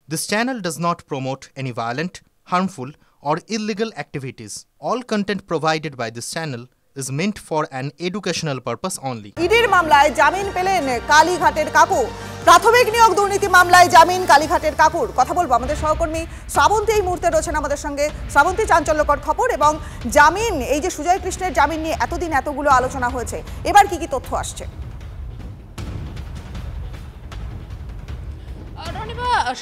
This channel does not promote any violent, harmful, or illegal activities. All content provided by this channel is meant for an educational purpose only. ইডির মামলায় জামিন পেলেন কালীঘাটের কাকু। প্রাথমিক নিয়োগ দুর্নীতি মামলায় জামিন কালীঘাটের কাকুর। কথা বলবো আমাদের সহকর্মী শ্রাবন্তী এই মুহূর্তে রয়েছেন আমাদের সঙ্গে। শ্রাবন্তী, চাঞ্চল্যকর খবর এবং জামিন, এই যে সুজয় কৃষ্ণের জামিন নিয়ে এতদিন এতগুলো আলোচনা হয়েছে, এবার কি কি তথ্য আসছে?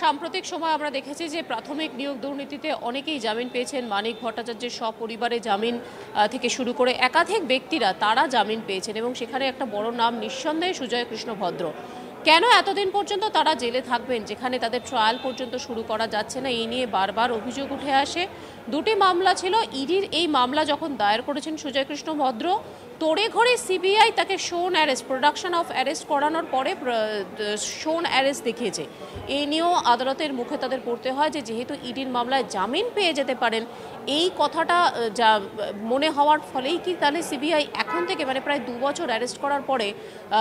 সাম্প্রতিক সময় আমরা দেখেছি যে প্রাথমিক নিয়োগ দুর্নীতিতে অনেকেই জামিন পেয়েছেন। মানিক ভট্টাচার্যের সপরিবারে জামিন থেকে শুরু করে একাধিক ব্যক্তিরা তারা জামিন পেয়েছেন এবং সেখানে একটা বড় নাম নিঃসন্দেহে সুজয় কৃষ্ণ ভদ্র। কেন এতদিন পর্যন্ত তারা জেলে থাকবেন, যেখানে তাদের ট্রায়াল পর্যন্ত শুরু করা যাচ্ছে না, এই নিয়ে বারবার অভিযোগ উঠে আসে। দুটি মামলা ছিল। ইডির এই মামলা যখন দায়ের করেছেন সুজয় কৃষ্ণ ভদ্র, তোড়ে ঘরে সিবিআই তাকে শোন অ্যারেস্ট, প্রোডাকশন অফ অ্যারেস্ট করানোর পরে শোন অ্যারেস্ট দেখিয়েছে। এই নিয়েও আদালতের মুখে তাদের পড়তে হয় যে যেহেতু ইডির মামলায় জামিন পেয়ে যেতে পারেন, এই কথাটা যা মনে হওয়ার ফলেই কি তাহলে সিবিআই এখন থেকে মানে প্রায় 2 বছর অ্যারেস্ট করার পরে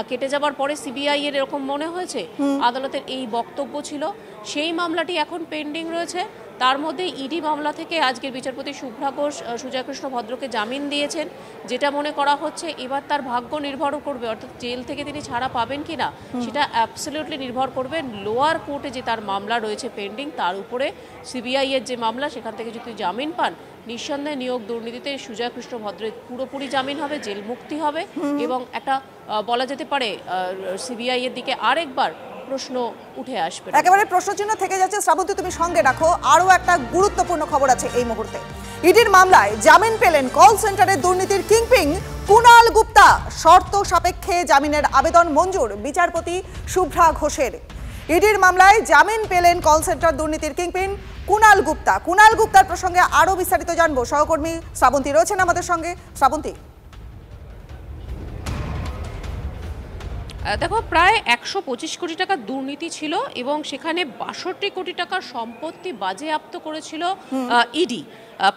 কেটে যাবার পরে সিবিআই এর এরকম মনে হয়েছে। আদালতের এই বক্তব্য ছিল। সেই মামলাটি এখন পেন্ডিং রয়েছে। তার মধ্যে ইডি মামলা থেকে আজকের বিচারপতি শুভ্রা ঘোষ সুজয় কৃষ্ণ ভদ্রকে জামিন দিয়েছেন। যেটা মনে করা হচ্ছে এবার তার ভাগ্য নির্ভর করবে, অর্থাৎ জেল থেকে তিনি ছাড়া পাবেন কিনা সেটা অ্যাবসলিউটলি নির্ভর করবে লোয়ার কোর্টে যে তার মামলা রয়েছে পেন্ডিং, তার উপরে সিবিআই এর যে মামলা, সেখান থেকে যদি জামিন পান নিঃসন্দেহে নিয়োগ দুর্নীতিতে সুজয় কৃষ্ণ ভদ্রের পুরোপুরি জামিন হবে, জেল মুক্তি হবে এবং একটা বলা যেতে পারে সিবিআই এর দিকে আরেকবার প্রশ্ন উঠে আসবে। একেবারে প্রশ্নচিহ্ন থেকে যাচ্ছে। শ্রাবন্তী, তুমি সঙ্গে রাখো, আরও একটা গুরুত্বপূর্ণ খবর আছে এই মুহূর্তে। ইডির মামলায় জামিন পেলেন কল সেন্টারের দুর্নীতির কিংপিং কুণাল গুপ্তা। শর্ত সাপেক্ষে জামিনের আবেদন মঞ্জুর বিচারপতি শুভ্রা ঘোষের। ইডির মামলায় জামিন পেলেন কল সেন্টার দুর্নীতির কিংপিং কুণাল গুপ্তা। কুণাল গুপ্তার প্রসঙ্গে আরও বিস্তারিত জানবো। সহকর্মী শ্রাবন্তী রয়েছেন আমাদের সঙ্গে। শ্রাবন্তী, দেখো, প্রায় 125 কোটি টাকা দুর্নীতি ছিল এবং সেখানে 62 কোটি টাকার সম্পত্তি বাজেয়াপ্ত করেছিল ইডি।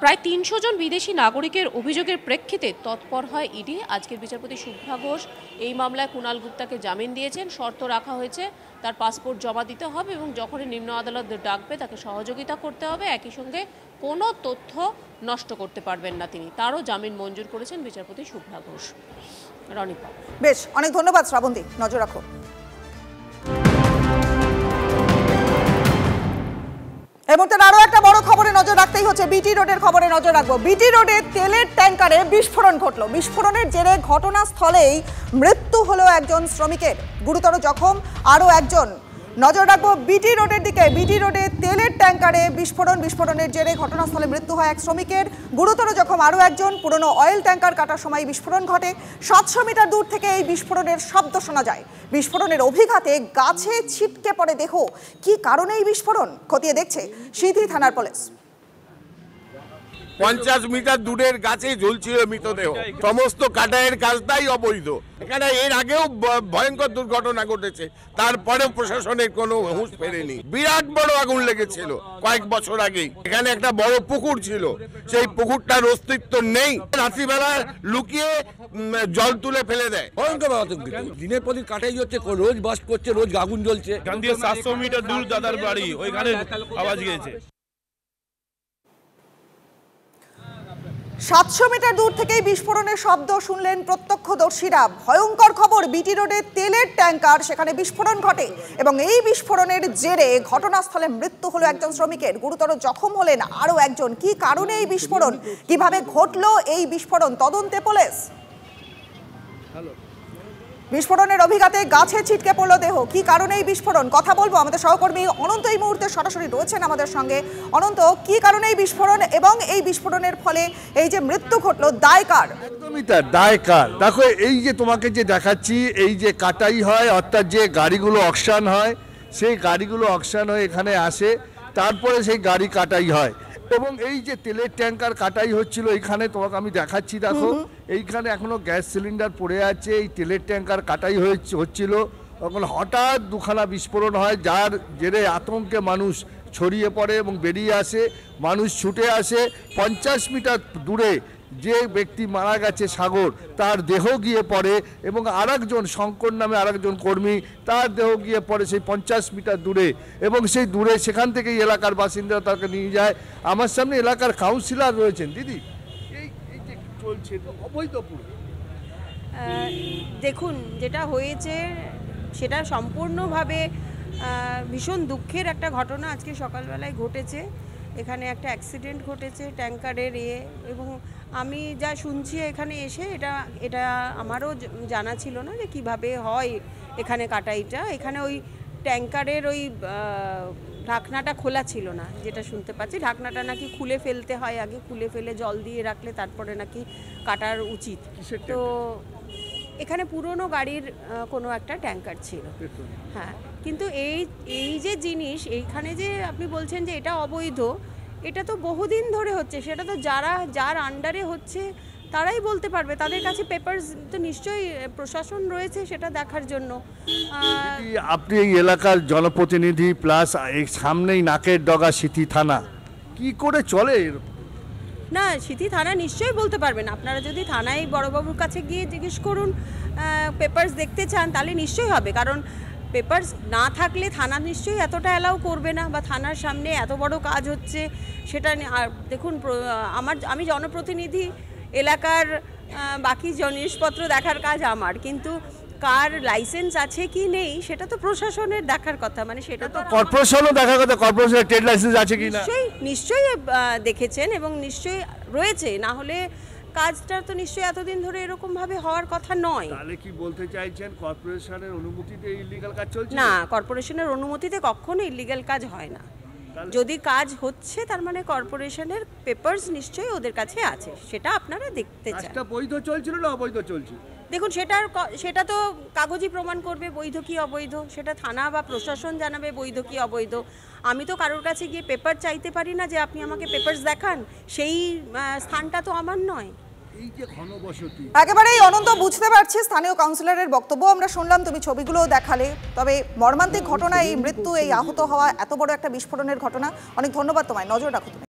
প্রায় 300 জন বিদেশি নাগরিকের অভিযোগের প্রেক্ষিতে তৎপর হয় ইডি। আজকের বিচারপতি শুভ্রা ঘোষ এই মামলায় কুণাল গুপ্তাকে জামিন দিয়েছেন। শর্ত রাখা হয়েছে তার পাসপোর্ট জমা দিতে হবে এবং যখনই নিম্ন আদালত ডাকবে তাকে সহযোগিতা করতে হবে, একই সঙ্গে কোনো তথ্য নষ্ট করতে পারবেন না তিনি। তারও জামিন মঞ্জুর করেছেন বিচারপতি শুভ্রা ঘোষ। রনিপা, বেশ, অনেক ধন্যবাদ শ্রাবন্তী। নজর রাখো। এই মুহূর্তে আরো একটা বড় খবরে নজর রাখতেই হচ্ছে। বিটি রোডের খবরে নজর রাখবো। বিটি রোডে তেলের ট্যাঙ্কারে বিস্ফোরণ ঘটলো। বিস্ফোরণের জেরে ঘটনাস্থলেই মৃত্যু হলো একজন শ্রমিকের, গুরুতর জখম আরো একজন। নজর রাখবো বিটি রোডের দিকে। বিটি রোডে তেলের ট্যাঙ্কারে বিস্ফোরণের জেরে ঘটনাস্থলে মৃত্যু হয় এক শ্রমিকের, গুরুতর জখম আরও একজন। পুরনো অয়েল ট্যাঙ্কার কাটার সময় বিস্ফোরণ ঘটে। 700 মিটার দূর থেকে এই বিস্ফোরণের শব্দ শোনা যায়। বিস্ফোরণের অভিঘাতে গাছে ছিটকে পড়ে দেহ। কি কারণে এই বিস্ফোরণ খতিয়ে দেখছে সিধি থানার পুলিশ। 50 মিটার দূরের গাছে ঝুলছিল মৃতদেহ। সমস্ত কাটাইয়ের কাজটাই অবৈধ। এখানে এর আগেও ভয়ঙ্কর দুর্ঘটনা ঘটেছে, তারপরেও প্রশাসনের কোনো হুঁশ ফেরেনি। বিরাট বড় আগুন লেগেছিল কয়েক বছর আগেই। এখানে একটা বড় পুকুর ছিল, সেই পুকুরটার অস্তিত্ব নেই। রাত্রিবেলা লুকিয়ে জল তুলে ফেলে দেয়। ভয়ঙ্কর দিনের প্রতি কাটাই হচ্ছে, রোজ বাস করছে, রোজ আগুন জ্বলছে। 700 মিটার দূর দাদার বাড়ি, ওইখানে আওয়াজ গিয়েছে। 700 মিটার দূর থেকেই বিস্ফোরণের শব্দ শুনলেন প্রত্যক্ষদর্শীরা। ভয়ঙ্কর খবর, বিটি রোডে তেলের ট্যাঙ্কার, সেখানে বিস্ফোরণ ঘটে এবং এই বিস্ফোরণের জেরে ঘটনাস্থলে মৃত্যু হলো একজন শ্রমিকের, গুরুতর জখম হলেন আরও একজন। কি কারণে এই বিস্ফোরণ, কিভাবে ঘটলো এই বিস্ফোরণ, তদন্তে পুলিশ। বিস্ফোরণের অভিঘাতে গাছে ছিটকে পড়লো দেহ। কি কারণে এই বিস্ফোরণ, কথা বলবো। আমাদের সহকর্মী অনন্ত এই মুহূর্তে সরাসরি রয়েছেন আমাদের সঙ্গে। অনন্ত, কি কারণে এই বিস্ফোরণ এবং এই বিস্ফোরণের ফলে এই যে মৃত্যু ঘটলো, দায় কার? একদমই তার, দায় কার? দেখো, এই যে তোমাকে যে দেখাচ্ছি, এই যে কাটাই হয়, অর্থাৎ যে গাড়িগুলো অকশন হয়, সেই গাড়িগুলো অকশন হয়ে এখানে আসে, তারপরে সেই গাড়ি কাটাই হয় এবং এই যে তেলের ট্যাঙ্কার কাটাই হচ্ছিল এইখানে, তোমাকে আমি দেখাচ্ছি। দেখো, এইখানে এখনো গ্যাস সিলিন্ডার পড়ে আছে। এই তেলের ট্যাঙ্কার কাটাই হচ্ছিল, তখন হঠাৎ দুখানা বিস্ফোরণ হয়, যার জেরে আতঙ্কে মানুষ ছড়িয়ে পড়ে এবং বেরিয়ে আসে। মানুষ ছুটে আসে। 50 মিটার দূরে যে ব্যক্তি মারা গেছে সাগর, তার দেহ গিয়ে পড়ে এবং আরেকজন শঙ্কর নামে আরেকজন কর্মী, তার দেহ গিয়ে পড়ে সেই 50 মিটার দূরে, এবং সেই দূরে সেখান থেকেই এলাকার বাসিন্দারা তাকে নিয়ে যায়। আমার সামনে এলাকার কাউন্সিলর রয়েছেন। দিদি, এই যে চলছে অবৈধ পুরো, দেখুন যেটা হয়েছে সেটা সম্পূর্ণভাবে ভীষণ দুঃখের একটা ঘটনা আজকে সকালবেলায় ঘটেছে। এখানে একটা অ্যাক্সিডেন্ট ঘটেছে ট্যাঙ্কারের এবং আমি যা শুনছি এখানে এসে এটা আমারও জানা ছিল না যে কীভাবে হয় এখানে কাটাইটা। এখানে ওই ট্যাঙ্কারের ওই ঢাকনাটা খোলা ছিল না, যেটা শুনতে পাচ্ছি। ঢাকনাটা নাকি খুলে ফেলতে হয়, আগে খুলে ফেলে জল দিয়ে রাখলে তারপরে নাকি কাটার উচিত। তো এখানে পুরনো গাড়ির কোনো একটা ট্যাঙ্কার ছিল। হ্যাঁ, কিন্তু এই যে জিনিস এইখানে যে আপনি বলছেন যে এটা অবৈধ, এটা তো বহুদিন ধরে হচ্ছে। সেটা তো যার আন্ডারে হচ্ছে তারাই বলতে পারবে, তাদের কাছে পেপারস তো নিশ্চয়ই প্রশাসন রয়েছে সেটা দেখার জন্য। আপনি এই এলাকার জনপ্রতিনিধি প্লাস এই সামনেই নাকের ডগা সিথি থানা, কি করে চলে? না, সিথি থানা নিশ্চয়ই বলতে পারবেন। আপনারা যদি থানায় বড়বাবুর কাছে গিয়ে জিজ্ঞেস করুন, পেপারস দেখতে চান, তাহলে নিশ্চয়ই হবে। কারণ পেপারস না থাকলে থানা নিশ্চয়ই এতটা অ্যালাউ করবে না, বা থানার সামনে এত বড় কাজ হচ্ছে সেটা। আর দেখুন, আমি জনপ্রতিনিধি, এলাকার বাকি জিনিসপত্র দেখার কাজ আমার, কিন্তু কার লাইসেন্স আছে কি নেই সেটা তো প্রশাসনের দেখার কথা। মানে সেটা তো কর্পোরেশনও দেখার কথা, কর্পোরেশনের ট্রেড লাইসেন্স আছে কি না নিশ্চয়ই দেখেছেন এবং নিশ্চয়ই রয়েছে, না হলে কাজটা তো নিশ্চয়ই এতদিন ধরে এরকম ভাবে হওয়ার কথা নয়। তাহলে কি বলতে চাইছেন কর্পোরেশনের অনুমতিতে ইল্লিগাল কাজ চলছে? না, কর্পোরেশনের অনুমতিতে কখনো ইল্লিগাল কাজ হয় না। যদি কাজ হচ্ছে তার মানে কর্পোরেশনের পেপারস নিশ্চয়ই ওদের কাছে আছে, সেটা আপনারা দেখতে চান। কাজটা বৈধ চলছিল না অবৈধ চলছিল? দেখুন, সেটা তো কাগজই প্রমাণ করবে বৈধ কি অবৈধ, সেটা থানা বা প্রশাসন জানাবে বৈধ কি অবৈধ। আমি তো কারোর কাছে গিয়ে পেপার চাইতে পারি না যে আপনি আমাকে পেপারস দেখান, সেই স্থানটা তো আমার নয়। এই যে ঘনবসতি, একেবারেই অনন্ত, বুঝতে পারছি স্থানীয় কাউন্সিলরের বক্তব্য আমরা শুনলাম, তুমি ছবিগুলোও দেখালে। তবে মর্মান্তিক ঘটনা, এই মৃত্যু, এই আহত হওয়া, এত বড় একটা বিস্ফোরণের ঘটনা। অনেক ধন্যবাদ তোমায়, নজর রাখো তুমি।